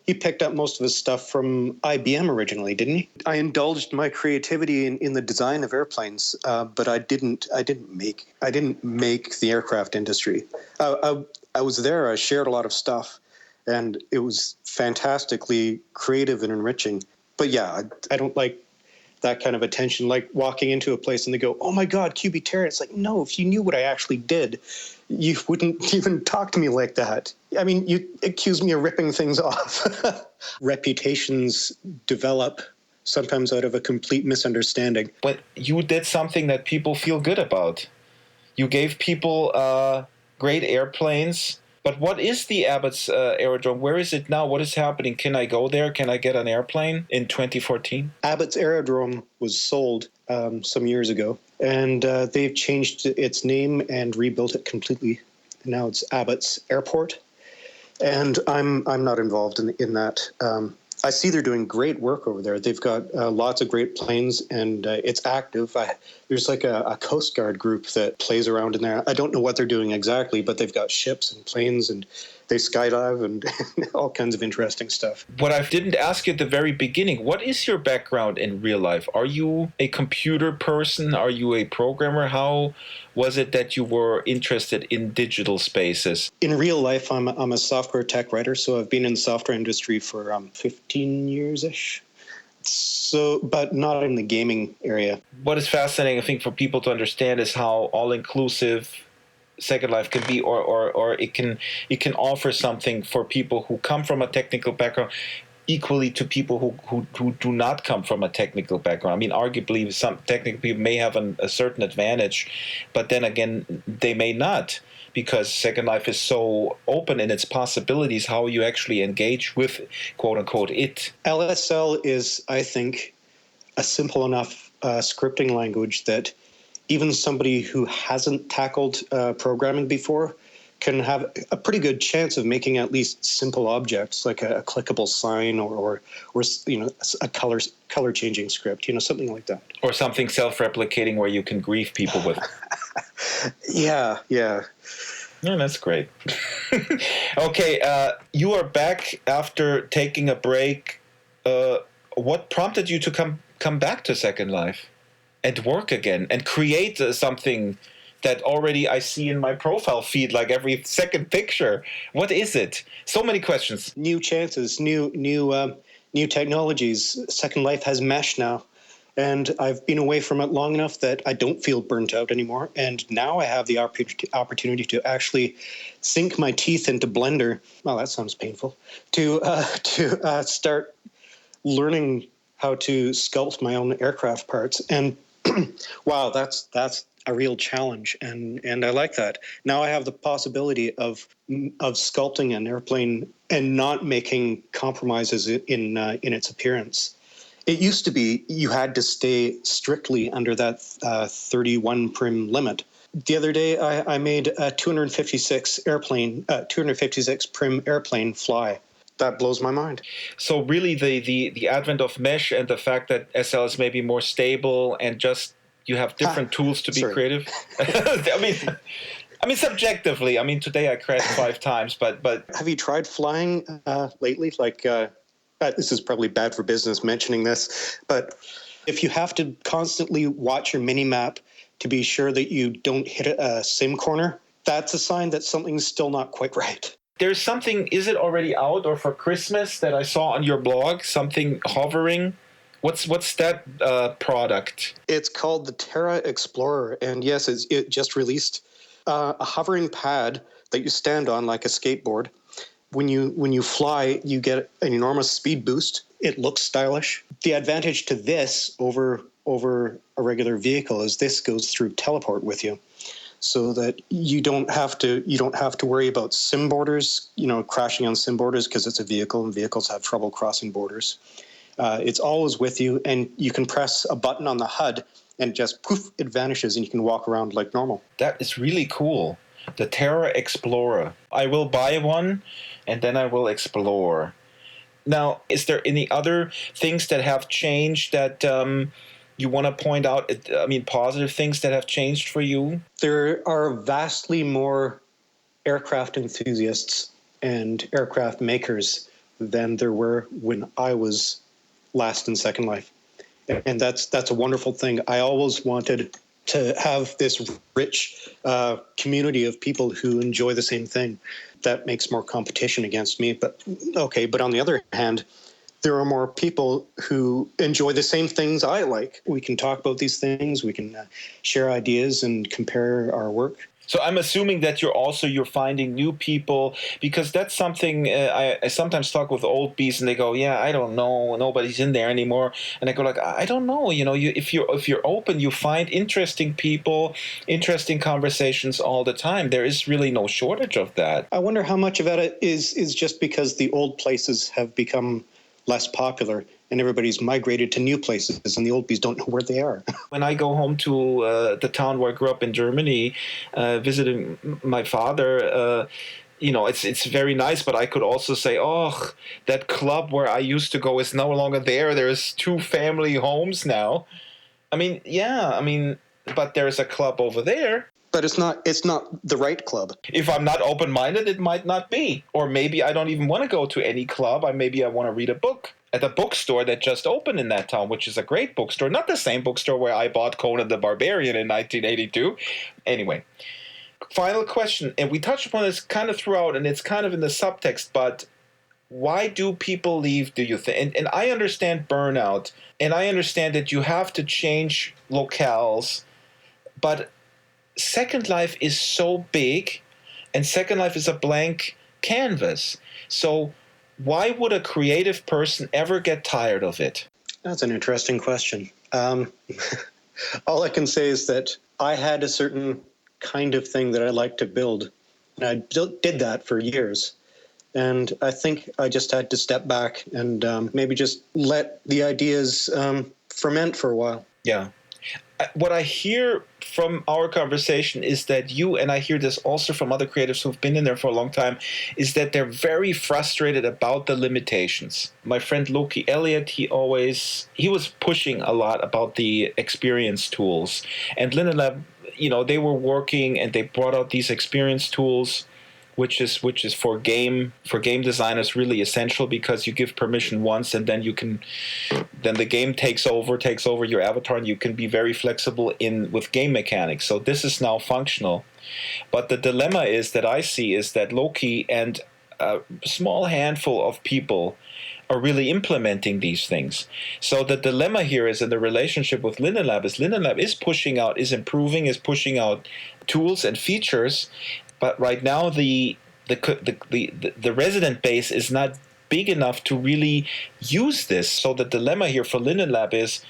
He picked up most of his stuff from IBM originally, didn't he? I indulged my creativity in the design of airplanes, but I didn't make the aircraft industry. I was there. I shared a lot of stuff, and it was fantastically creative and enriching. But yeah, I don't like that kind of attention, like walking into a place and they go, "Oh my God, Cubey Terra." It's like, no, if you knew what I actually did, you wouldn't even talk to me like that. I mean, you accuse me of ripping things off. Reputations develop sometimes out of a complete misunderstanding. But you did something that people feel good about. You gave people great airplanes. But what is the Abbott's Aerodrome? Where is it now? What is happening? Can I go there? Can I get an airplane in 2014? Abbott's Aerodrome was sold some years ago, and they've changed its name and rebuilt it completely. Now it's Abbott's Airport, and I'm not involved in that. I see they're doing great work over there. They've got lots of great planes, and it's active. There's like a Coast Guard group that plays around in there. I don't know what they're doing exactly, but they've got ships and planes, and they skydive and all kinds of interesting stuff. What I didn't ask you at the very beginning, what is your background in real life? Are you a computer person? Are you a programmer? How was it that you were interested in digital spaces? In real life, I'm a software tech writer, so I've been in the software industry for 15 years-ish. So, but not in the gaming area. What is fascinating, I think, for people to understand is how all-inclusive Second Life can be, or it can offer something for people who come from a technical background. equally to people who do not come from a technical background. I mean, arguably, some technical people may have a certain advantage, but then again, they may not, because Second Life is so open in its possibilities, how you actually engage with, quote-unquote, it. LSL is, I think, a simple enough scripting language that even somebody who hasn't tackled programming before can have a pretty good chance of making at least simple objects like a clickable sign or a color changing script, something like that. Or something self-replicating where you can grieve people with. Yeah. Yeah, that's great. Okay, you are back after taking a break. What prompted you to come back to Second Life and work again and create something that already I see in my profile feed, like every second picture? What is it? So many questions. New chances, new technologies. Second Life has mesh now, and I've been away from it long enough that I don't feel burnt out anymore. And now I have the opportunity to actually sink my teeth into Blender. Well, that sounds painful. To start learning how to sculpt my own aircraft parts. And wow, that's a real challenge, and I like that. Now I have the possibility of sculpting an airplane and not making compromises in its appearance. It used to be you had to stay strictly under that 31 prim limit. The other day I made a 256 prim airplane fly. That blows my mind. So really the advent of mesh and the fact that SL is maybe more stable and just you have different tools to be creative. I mean, subjectively. I mean, today I crashed 5 times, but have you tried flying lately? Like, this is probably bad for business mentioning this, but if you have to constantly watch your mini map to be sure that you don't hit a sim corner, that's a sign that something's still not quite right. There's something. Is it already out or for Christmas that I saw on your blog? Something hovering. What's that product? It's called the Terra Explorer, and yes, it just released a hovering pad that you stand on like a skateboard. When you fly, you get an enormous speed boost. It looks stylish. The advantage to this over a regular vehicle is this goes through teleport with you, so that you don't have to worry about sim borders, crashing on sim borders, because it's a vehicle and vehicles have trouble crossing borders. It's always with you, and you can press a button on the HUD and just poof, it vanishes, and you can walk around like normal. That is really cool. The Terra Explorer. I will buy one, and then I will explore. Now, is there any other things that have changed that you want to point out? I mean, positive things that have changed for you? There are vastly more aircraft enthusiasts and aircraft makers than there were when I was last in Second Life. And that's a wonderful thing. I always wanted to have this rich community of people who enjoy the same thing. That makes more competition against me. But on the other hand, there are more people who enjoy the same things I like. We can talk about these things. We can share ideas and compare our work. So I'm assuming that you're finding new people, because that's something I sometimes talk with old bees and they go, yeah, I don't know, nobody's in there anymore, and I go like, I don't know, if you're open, you find interesting people, interesting conversations all the time. There is really no shortage of that. I wonder how much of that is just because the old places have become less popular and everybody's migrated to new places and the old bees don't know where they are. When I go home to the town where I grew up in Germany, visiting my father, it's very nice, but I could also say, oh, that club where I used to go is no longer there. There's 2 family homes now. But there's a club over there. But it's not the right club. If I'm not open-minded, it might not be. Or maybe I don't even want to go to any club. Maybe I want to read a book at a bookstore that just opened in that town, which is a great bookstore. Not the same bookstore where I bought Conan the Barbarian in 1982. Anyway, final question. And we touched upon this kind of throughout, and it's kind of in the subtext, but why do people leave, do you think? And I understand burnout, and I understand that you have to change locales, but Second Life is so big, and Second Life is a blank canvas. So why would a creative person ever get tired of it? That's an interesting question. All I can say is that I had a certain kind of thing that I like to build, and I did that for years. And I think I just had to step back and maybe just let the ideas ferment for a while. Yeah. What I hear from our conversation is that you, and I hear this also from other creatives who've been in there for a long time, is that they're very frustrated about the limitations. My friend Loki Elliott, he was pushing a lot about the experience tools. And Linden Lab, they were working and they brought out these experience tools, which is for game designers really essential, because you give permission once and then then the game takes over your avatar, and you can be very flexible with game mechanics. So this is now functional. But the dilemma is that I see is that Loki and a small handful of people are really implementing these things. So the dilemma here is in the relationship with Linden Lab is pushing out, is improving, is pushing out tools and features. But right now, the resident base is not big enough to really use this. So the dilemma here for Linden Lab is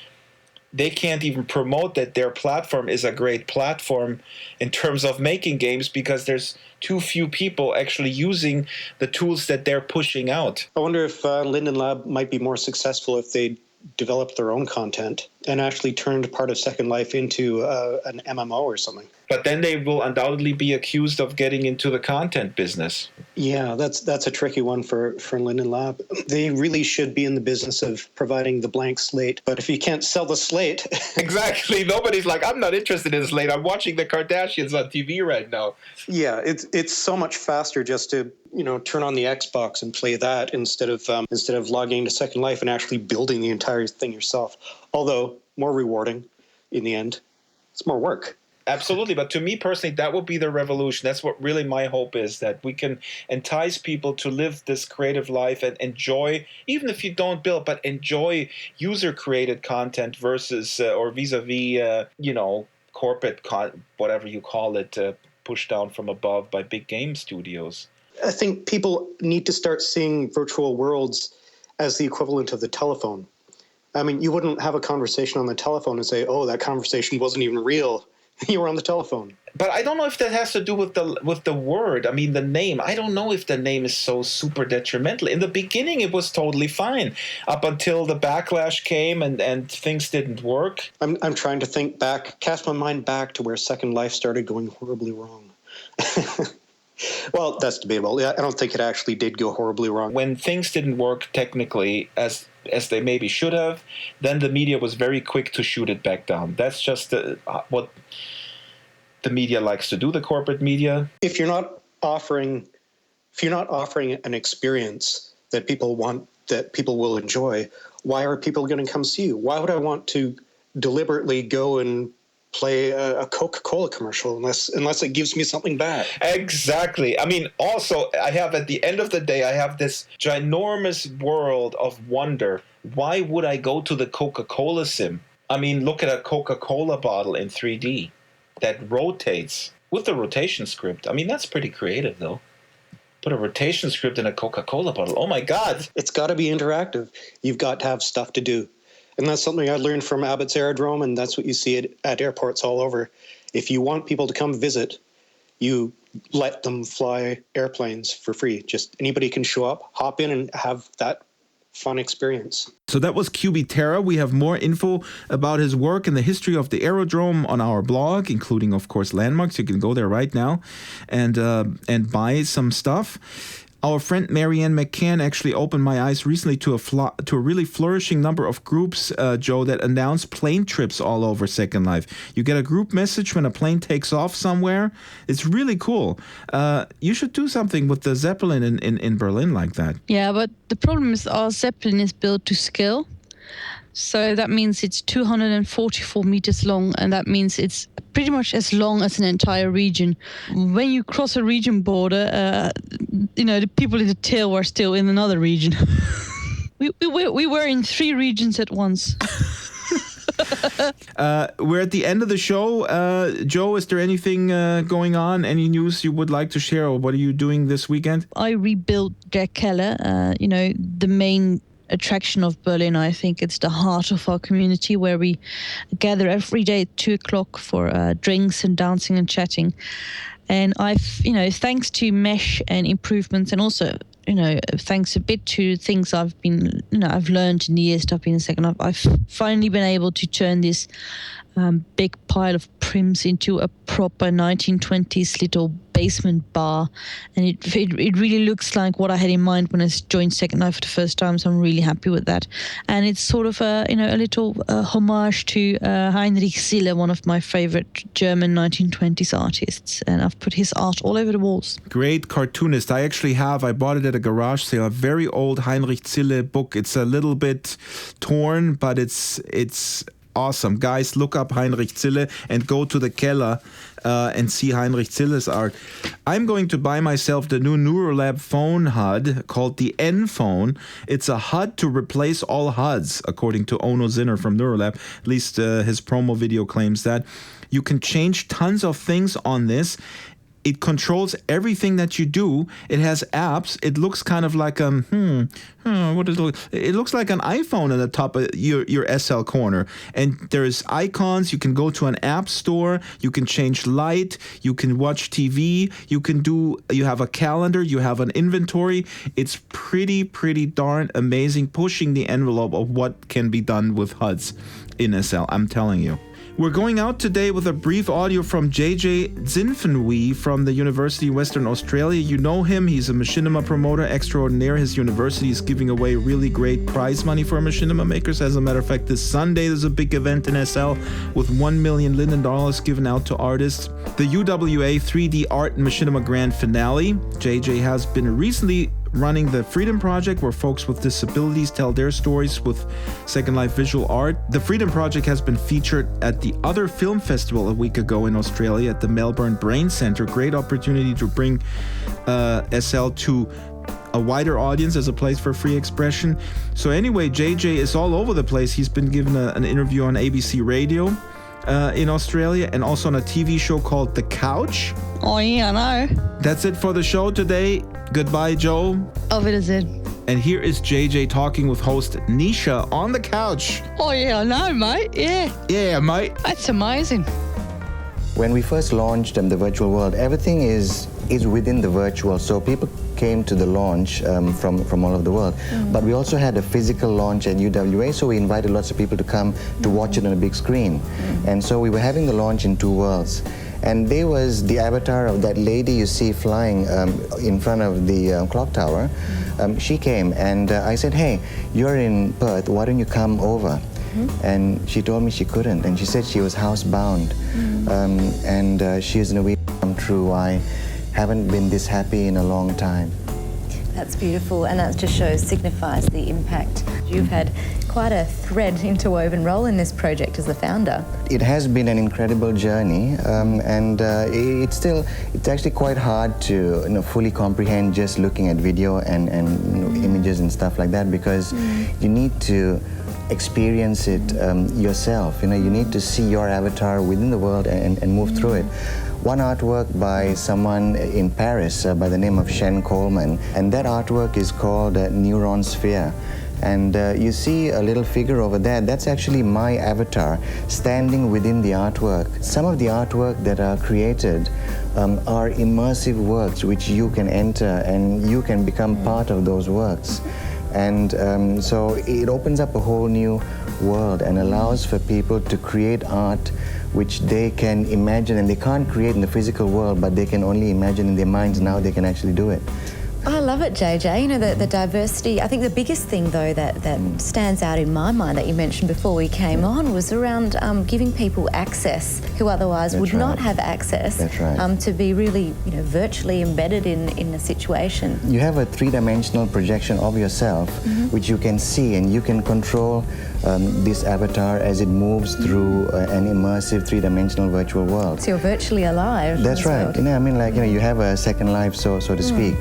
they can't even promote that their platform is a great platform in terms of making games, because there's too few people actually using the tools that they're pushing out. I wonder if Linden Lab might be more successful if they developed their own content and actually turned part of Second Life into an MMO or something. But then they will undoubtedly be accused of getting into the content business. Yeah, that's a tricky one for Linden Lab. They really should be in the business of providing the blank slate. But if you can't sell the slate... Exactly. Nobody's like, I'm not interested in the slate. I'm watching the Kardashians on TV right now. Yeah, it's so much faster just to turn on the Xbox and play that instead of logging into Second Life and actually building the entire thing yourself. Although more rewarding in the end. It's more work. Absolutely. But to me personally, that would be the revolution. That's what really my hope is, that we can entice people to live this creative life and enjoy, even if you don't build, but enjoy user-created content versus or vis-a-vis, corporate, whatever you call it, pushed down from above by big game studios. I think people need to start seeing virtual worlds as the equivalent of the telephone. I mean, you wouldn't have a conversation on the telephone and say, oh, that conversation wasn't even real. You were on the telephone. But I don't know if that has to do with the word. I mean, the name. I don't know if the name is so super detrimental. In the beginning, it was totally fine up until the backlash came and things didn't work. I'm trying to think back, cast my mind back to where Second Life started going horribly wrong. Well, that's debatable. I don't think it actually did go horribly wrong. When things didn't work technically as they maybe should have, then the media was very quick to shoot it back down. That's just what the media likes to do, the corporate media. If you're not offering an experience that people want, that people will enjoy, why are people going to come see you? Why would I want to deliberately go and play a Coca-Cola commercial unless it gives me something bad? Exactly. I mean, also, at the end of the day, I have this ginormous world of wonder. Why would I go to the Coca-Cola sim? I mean, look at a Coca-Cola bottle in 3D that rotates with the rotation script. I mean, that's pretty creative, though. Put a rotation script in a Coca-Cola bottle. Oh, my God. It's got to be interactive. You've got to have stuff to do. And that's something I learned from Abbott's Aerodrome, and that's what you see at airports all over. If you want people to come visit, you let them fly airplanes for free. Just anybody can show up, hop in, and have that fun experience. So that was Cubey Terra. We have more info about his work and the history of the Aerodrome on our blog, including, of course, landmarks. You can go there right now and buy some stuff. Our friend Marianne McCann actually opened my eyes recently to a really flourishing number of groups, Joe, that announce plane trips all over Second Life. You get a group message when a plane takes off somewhere. It's really cool. You should do something with the Zeppelin in Berlin like that. Yeah, but the problem is our Zeppelin is built to scale. So that means it's 244 meters long, and that means it's pretty much as long as an entire region. When you cross a region border, the people in the tail were still in another region. we were in 3 regions at once. We're at the end of the show. Jo, is there anything going on? Any news you would like to share, or what are you doing this weekend? I rebuilt Der Keller, the main attraction of Berlin. I think it's the heart of our community, where we gather every day at 2:00 for drinks and dancing and chatting. And thanks to mesh and improvements, and also, thanks a bit to things I've learned in the years that I've been in Second Life, I've finally been able to turn this big pile of prims into a proper 1920s little basement bar, and it really looks like what I had in mind when I joined Second Life for the first time. So I'm really happy with that, and it's sort of a little homage to Heinrich Sille, one of my favorite German 1920s artists, and I've put his art all over the walls. Great cartoonist. I bought it at a garage sale, a very old Heinrich Sille book. It's a little bit torn, but it's awesome. Guys, look up Heinrich Zille and go to the Keller and see Heinrich Zille's art. I'm going to buy myself the new Neurolab phone HUD called the N phone. It's a HUD to replace all HUDs, according to Ono Zinner from Neurolab. At least his promo video claims that. You can change tons of things on this. It controls everything that you do. It has apps. It looks kind of like what does it look? It looks like an iPhone at the top of your SL corner. And there's icons. You can go to an app store. You can change light. You can watch TV. You have a calendar. You have an inventory. It's pretty darn amazing, pushing the envelope of what can be done with HUDs in SL. I'm telling you. We're going out today with a brief audio from JJ Zinfenwee from the University of Western Australia. You know him. He's a machinima promoter extraordinaire. His university is giving away really great prize money for machinima makers. As a matter of fact, this Sunday there's a big event in SL with $1 million Linden given out to artists. The UWA 3D Art Machinima Grand Finale. JJ has been recently running the Freedom Project, where folks with disabilities tell their stories with Second Life visual art. The Freedom Project has been featured at the Other Film Festival a week ago in Australia at the Melbourne Brain Centre. Great opportunity to bring SL to a wider audience as a place for free expression. So anyway, JJ is all over the place. He's been given an interview on ABC Radio in Australia, and also on a TV show called The Couch. Oh yeah, I know. That's it for the show today. Goodbye, Joe. Auf Wiedersehen. And here is JJ talking with host Nisha on the couch. Oh yeah, I know, mate. Yeah. Yeah, mate. That's amazing. When we first launched the virtual world, everything is within the virtual. So people came to the launch from all over the world. But we also had a physical launch at UWA, so we invited lots of people to come to watch it on a big screen. And so we were having the launch in two worlds. And there was the avatar of that lady you see flying in front of the clock tower. She came, and I said, hey, you're in Perth, why don't you come over? And she told me she couldn't, and she said she was housebound. And she is in a way come true. I haven't been this happy in a long time. That's beautiful, and that just signifies the impact. You've had quite a thread interwoven role in this project as the founder. It has been an incredible journey, and it's actually quite hard to fully comprehend just looking at video and images and stuff like that, because you need to experience it yourself. You need to see your avatar within the world and move through it. One artwork by someone in Paris by the name of Shen Coleman, and that artwork is called Neuron Sphere. And you see a little figure over there. That's actually my avatar standing within the artwork. Some of the artwork that are created are immersive works which you can enter and you can become part of those works. And so it opens up a whole new world and allows for people to create art which they can imagine, and they can't create in the physical world, but they can only imagine in their minds. Now they can actually do it. I love it, JJ. The diversity. I think the biggest thing, though, that stands out in my mind that you mentioned before we came on was around giving people access who otherwise would not have access. That's right. To be really, virtually embedded in a situation. You have a three-dimensional projection of yourself, which you can see, and you can control this avatar as it moves through an immersive three-dimensional virtual world. So you're virtually alive. That's right. World. You have a second life, so to speak.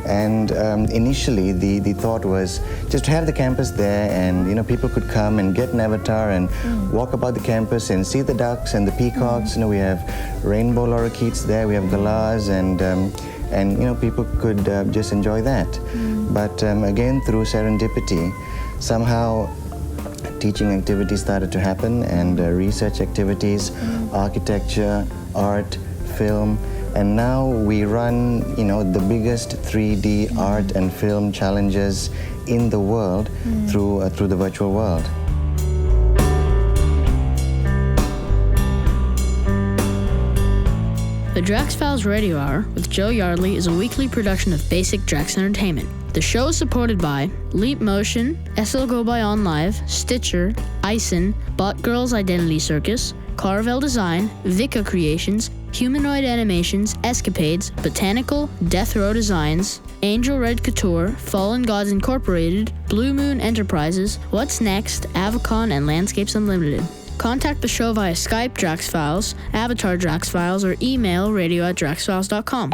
And initially, the thought was just to have the campus there, and people could come and get an avatar and walk about the campus and see the ducks and the peacocks. We have rainbow lorikeets there, we have galahs, and people could just enjoy that. But again, through serendipity, somehow teaching activities started to happen, and research activities, architecture, art, film. And now we run, the biggest 3D art and film challenges in the world through the virtual world. The Drax Files Radio Hour with Jo Yardley is a weekly production of Basic Drax Entertainment. The show is supported by Leap Motion, SL Go By On Live, Stitcher, Ison, Bot Girls Identity Circus, Carvel Design, Vika Creations, Humanoid Animations, Escapades, Botanical, Death Row Designs, Angel Red Couture, Fallen Gods Incorporated, Blue Moon Enterprises, What's Next, Avacon, and Landscapes Unlimited. Contact the show via Skype Drax Files, Avatar Drax Files, or email radio@draxfiles.com.